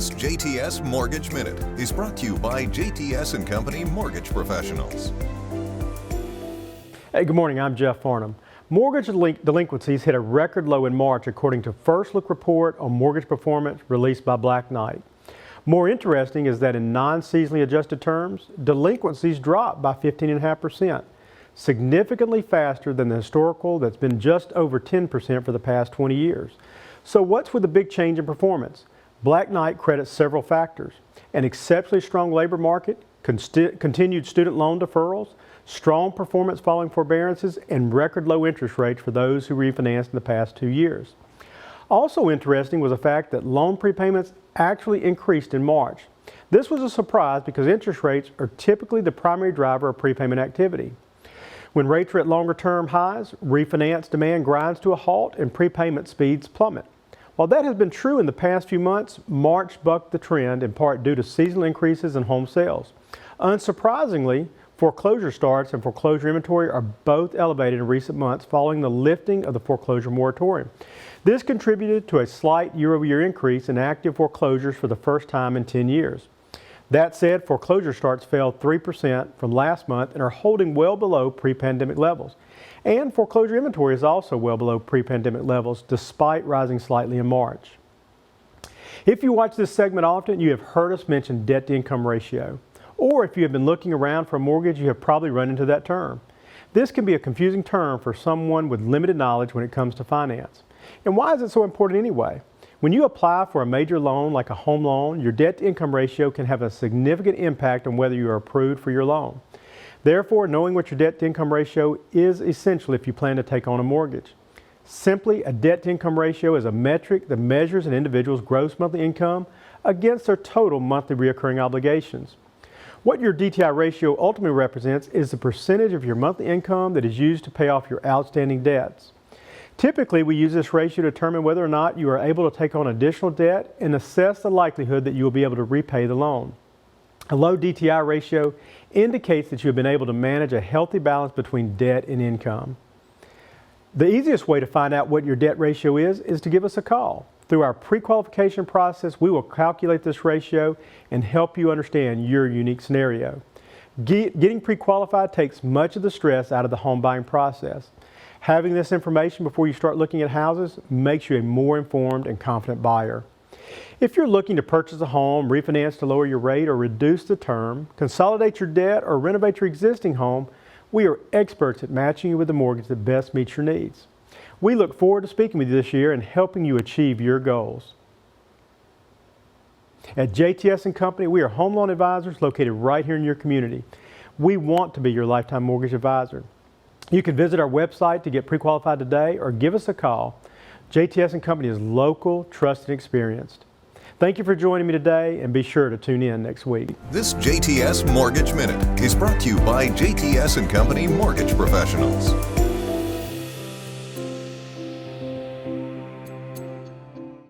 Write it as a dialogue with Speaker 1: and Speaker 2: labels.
Speaker 1: This JTS Mortgage Minute is brought to you by JTS & Company Mortgage Professionals.
Speaker 2: Hey, good morning. I'm Jeff Farnham. Mortgage delinquencies hit a record low in March according to First Look report on mortgage performance released by Black Knight. More interesting is that in non-seasonally adjusted terms, delinquencies dropped by 15.5%, significantly faster than the historical that's been just over 10% for the past 20 years. So what's with the big change in performance? Black Knight credits several factors: an exceptionally strong labor market, continued student loan deferrals, strong performance following forbearances, and record low interest rates for those who refinanced in the past 2 years. Also interesting was the fact that loan prepayments actually increased in March. This was a surprise because interest rates are typically the primary driver of prepayment activity. When rates are at longer term highs, refinance demand grinds to a halt and prepayment speeds plummet. While that has been true in the past few months, March bucked the trend in part due to seasonal increases in home sales. Unsurprisingly, foreclosure starts and foreclosure inventory are both elevated in recent months following the lifting of the foreclosure moratorium. This contributed to a slight year-over-year increase in active foreclosures for the first time in 10 years. That said, foreclosure starts fell 3% from last month and are holding well below pre-pandemic levels. And foreclosure inventory is also well below pre-pandemic levels despite rising slightly in March. If you watch this segment often, you have heard us mention debt-to-income ratio. Or if you have been looking around for a mortgage, you have probably run into that term. This can be a confusing term for someone with limited knowledge when it comes to finance. And why is it so important anyway? When you apply for a major loan like a home loan, your debt-to-income ratio can have a significant impact on whether you are approved for your loan. Therefore, knowing what your debt-to-income ratio is essential if you plan to take on a mortgage. Simply, a debt-to-income ratio is a metric that measures an individual's gross monthly income against their total monthly recurring obligations. What your DTI ratio ultimately represents is the percentage of your monthly income that is used to pay off your outstanding debts. Typically, we use this ratio to determine whether or not you are able to take on additional debt and assess the likelihood that you will be able to repay the loan. A low DTI ratio indicates that you have been able to manage a healthy balance between debt and income. The easiest way to find out what your debt ratio is to give us a call. Through our pre-qualification process, we will calculate this ratio and help you understand your unique scenario. Getting pre-qualified takes much of the stress out of the home buying process. Having this information before you start looking at houses makes you a more informed and confident buyer. If you're looking to purchase a home, refinance to lower your rate or reduce the term, consolidate your debt, or renovate your existing home, we are experts at matching you with the mortgage that best meets your needs. We look forward to speaking with you this year and helping you achieve your goals. At JTS & Company, we are home loan advisors located right here in your community. We want to be your lifetime mortgage advisor. You can visit our website to get pre-qualified today or give us a call. JTS & Company is local, trusted, and experienced. Thank you for joining me today, and be sure to tune in next week.
Speaker 1: This JTS Mortgage Minute is brought to you by JTS & Company Mortgage Professionals.